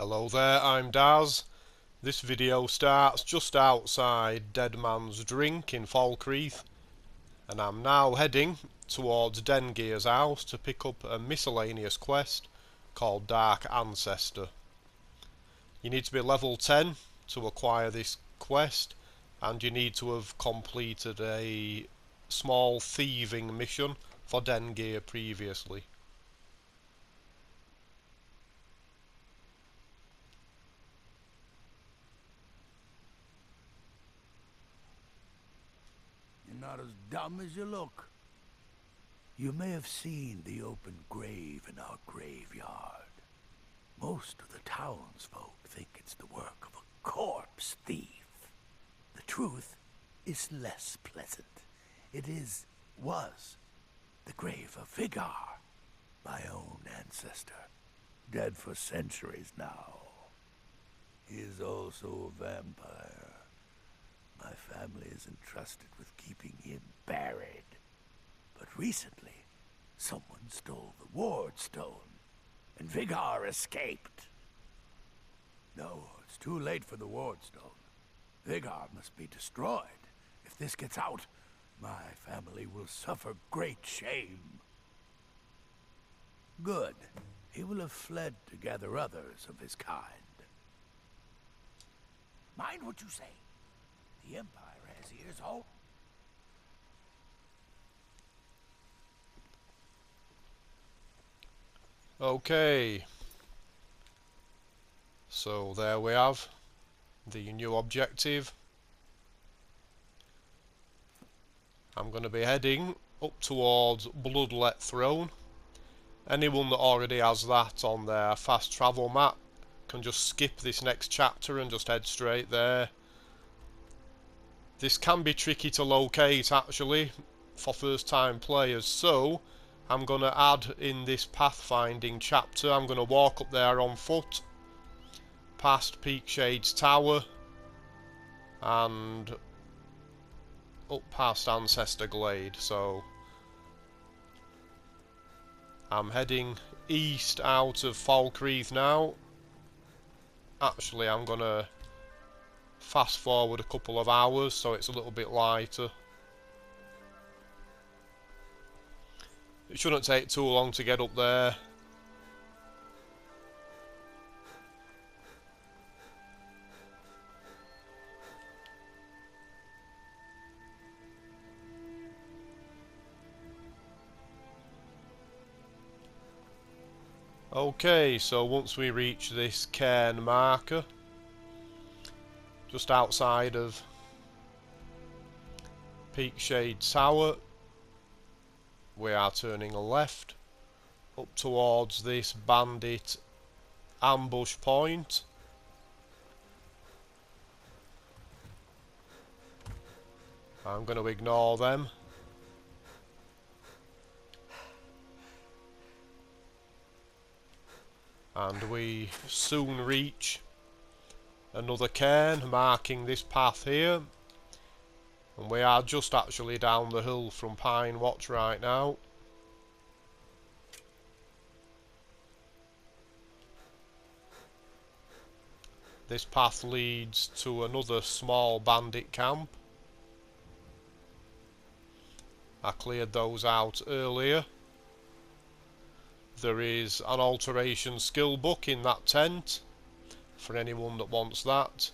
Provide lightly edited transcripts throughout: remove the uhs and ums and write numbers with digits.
Hello there, I'm Daz. This video starts just outside Dead Man's Drink in Falkreath, and I'm now heading towards Dengeir's house to pick up a miscellaneous quest called Dark Ancestor. You need to be level 10 to acquire this quest, and you need to have completed a small thieving mission for Dengeir previously. You're not as dumb as you look. You may have seen the open grave in our graveyard. Most of the townsfolk think it's the work of a corpse thief. The truth is less pleasant. It was the grave of Vighar, my own ancestor, dead for centuries now. He is also a vampire. My family is entrusted with keeping him buried. But recently, someone stole the ward stone, and Vighar escaped. No, it's too late for the ward stone. Vighar must be destroyed. If this gets out, my family will suffer great shame. Good. He will have fled to gather others of his kind. Mind what you say. The Empire has ears all. Okay, so there we have the new objective. I'm going to be heading up towards Bloodlet Throne. Anyone that already has that on their fast travel map can just skip this next chapter and just head straight there. This can be tricky to locate actually for first time players, so I'm going to add in this pathfinding chapter. I'm going to walk up there on foot past Peakshade's tower and up past Ancestor Glade. So I'm heading east out of Falkreath now. Actually, I'm going to fast forward a couple of hours so it's a little bit lighter. It shouldn't take too long to get up there. Okay, so once we reach this cairn marker, just outside of Peakshade Tower, we are turning left up towards this bandit ambush point. I'm going to ignore them. And we soon reach another cairn marking this path here. And we are just actually down the hill from Pine Watch right now. This path leads to another small bandit camp. I cleared those out earlier. There is an alteration skill book in that tent for anyone that wants that.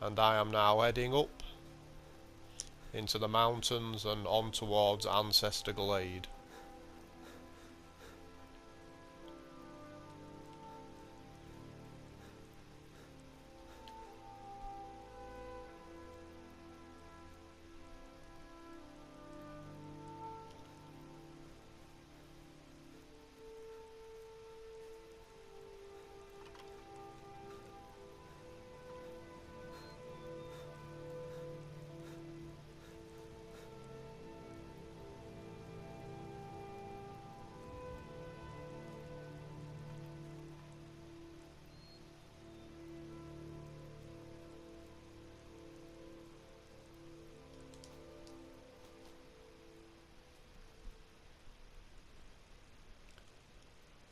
And I am now heading up into the mountains and on towards Ancestor Glade.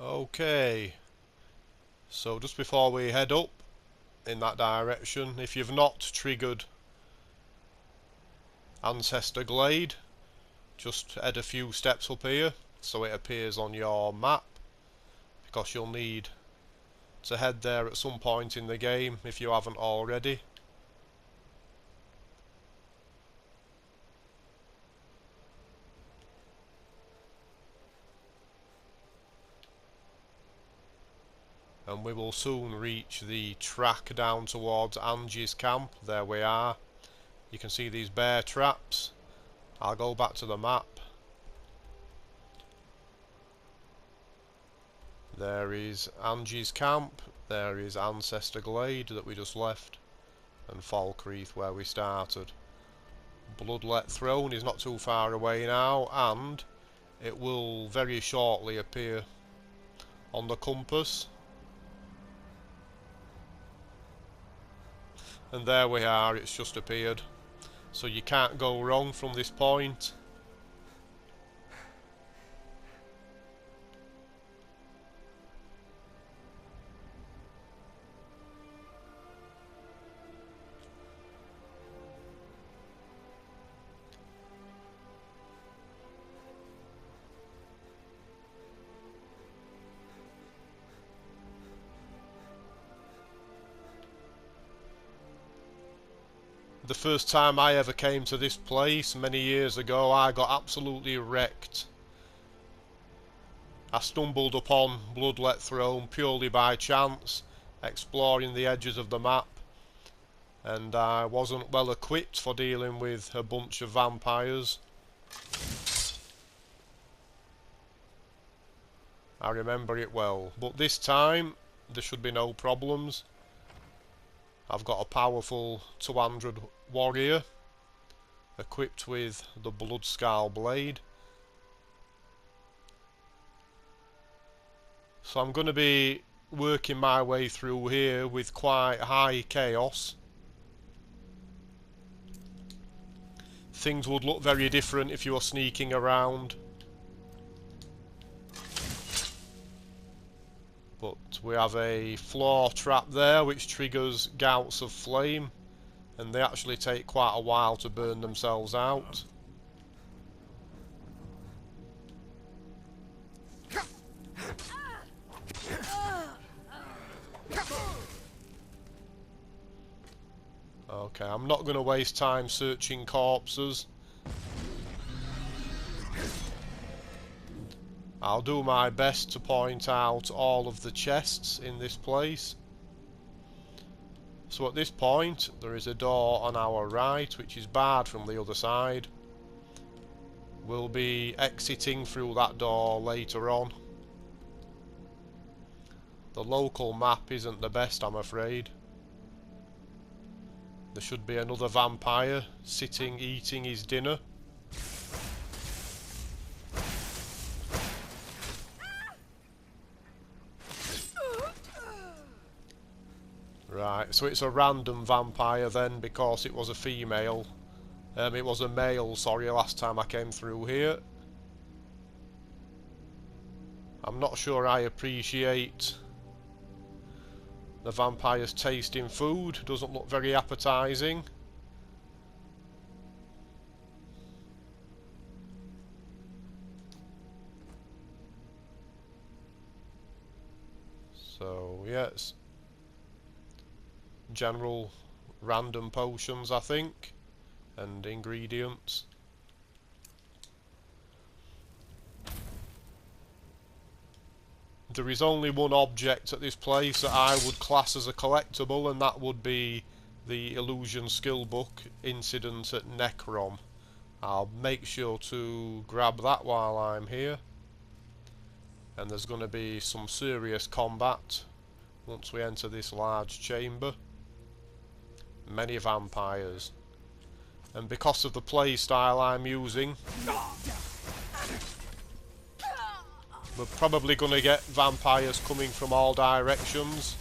Okay, So just before we head up in that direction, if you've not triggered Ancestor Glade, just head a few steps up here so it appears on your map, because you'll need to head there at some point in the game if you haven't already. And we will soon reach the track down towards Angie's camp. There we are. You can see these bear traps. I'll go back to the map. There is Angie's camp. There is Ancestor Glade that we just left. And Falkreath where we started. Bloodlet Throne is not too far away now, and it will very shortly appear on the compass. And there we are, it's just appeared. So you can't go wrong from this point. The first time I ever came to this place many years ago, I got absolutely wrecked. I stumbled upon Bloodlet Throne purely by chance, exploring the edges of the map, and I wasn't well equipped for dealing with a bunch of vampires. I remember it well, but this time there should be no problems. I've got a powerful 200 warrior equipped with the Bloodscarl blade. So I'm going to be working my way through here with quite high chaos. Things would look very different if you were sneaking around. But we have a floor trap there which triggers gouts of flame, and they actually take quite a while to burn themselves out. Okay, I'm not going to waste time searching corpses. I'll do my best to point out all of the chests in this place. So at this point there is a door on our right which is barred from the other side. We'll be exiting through that door later on. The local map isn't the best, I'm afraid. There should be another vampire sitting eating his dinner. Right, so it's a random vampire then, because it was a female. It was a male, sorry, last time I came through here. I'm not sure I appreciate the vampire's taste in food. Doesn't look very appetizing. So, yes. General random potions, I think, and ingredients. There is only one object at this place that I would class as a collectible, and that would be the Illusion Skill Book Incident at Necrom. I'll make sure to grab that while I'm here. And there's going to be some serious combat once we enter this large chamber. Many vampires. And because of the play style I'm using, we're probably going to get vampires coming from all directions.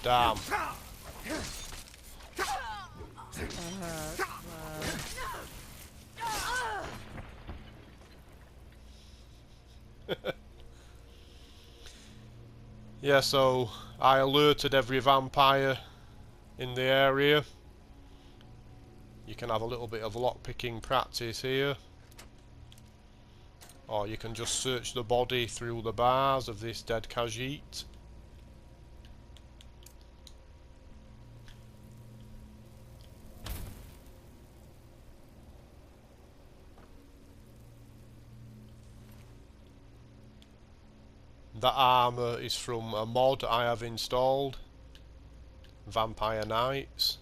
Damn. Yeah, so I alerted every vampire in the area. You can have a little bit of lockpicking practice here. Or you can just search the body through the bars of this dead Khajiit. That armour is from a mod I have installed, Vampire Knights,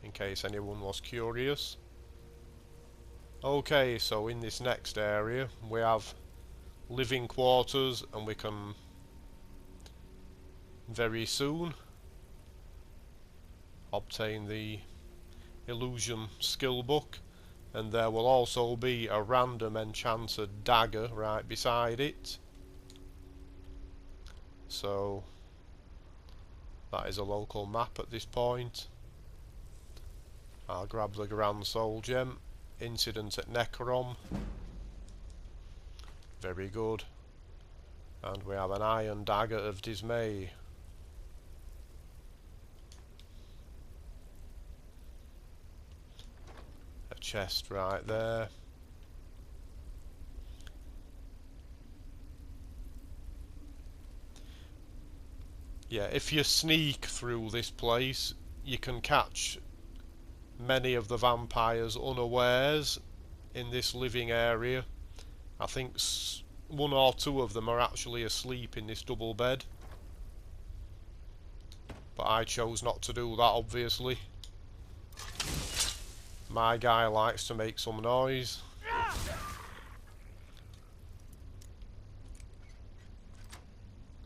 in case anyone was curious. Okay, so in this next area we have living quarters, and we can very soon obtain the illusion skill book, and there will also be a random enchanted dagger right beside it. So that is a local map at this point. I'll grab the Grand Soul Gem. Incident at Necrom. Very good. And we have an Iron Dagger of Dismay. A chest right there. Yeah, if you sneak through this place, you can catch many of the vampires unawares in this living area. I think one or two of them are actually asleep in this double bed, but I chose not to do that, obviously. My guy likes to make some noise.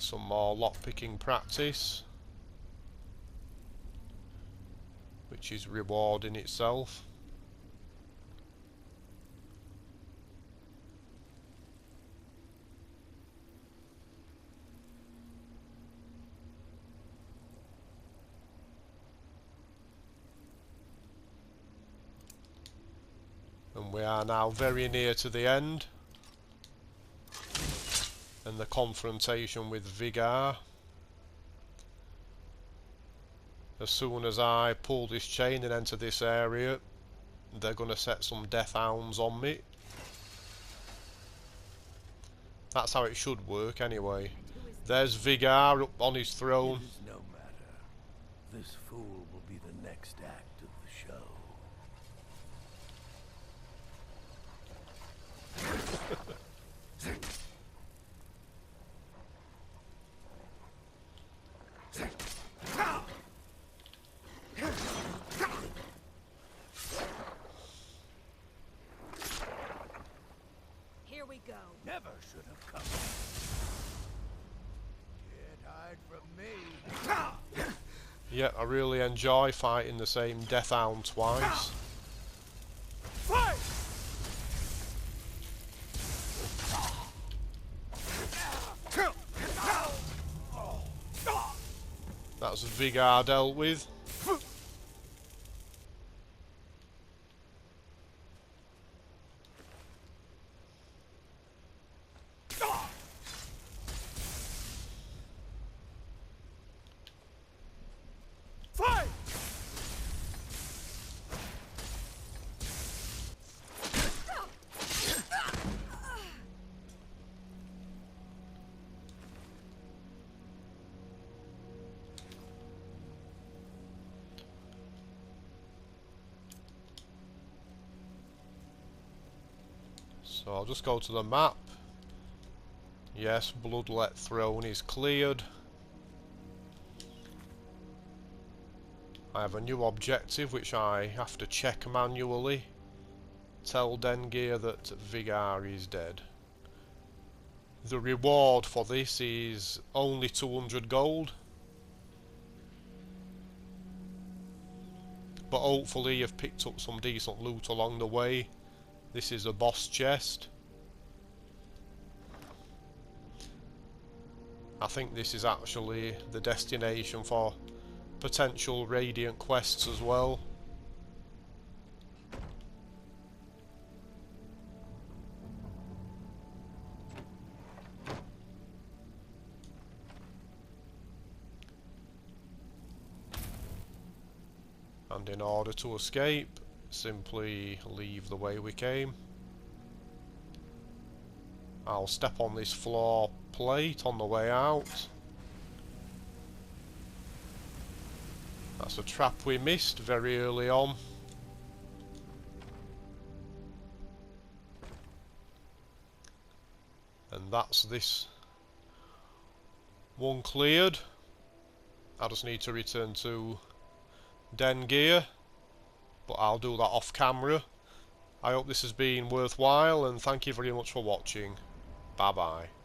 Some more lockpicking practice, which is reward in itself. And we are now very near to the end, and the confrontation with Vighar. As soon as I pull this chain and enter this area, they're going to set some death hounds on me. That's how it should work anyway. There's Vighar up on his throne. It is no matter. This fool will be the next act of the show. Here we go. Never should have come. Can't hide from me. Yeah, I really enjoy fighting the same death hound twice. Fight! That's Vighar dealt with. Fight! So I'll just go to the map. Yes, Bloodlet Throne is cleared. I have a new objective which I have to check manually. Tell Dengeir that Vighar is dead. The reward for this is only 200 gold. But hopefully you've picked up some decent loot along the way. This is a boss chest. I think this is actually the destination for potential Radiant quests as well. And in order to escape, simply leave the way we came. I'll step on this floor plate on the way out. That's a trap we missed very early on. And that's this one cleared. I just need to return to Dengeir, but I'll do that off camera. I hope this has been worthwhile, and thank you very much for watching. Bye bye.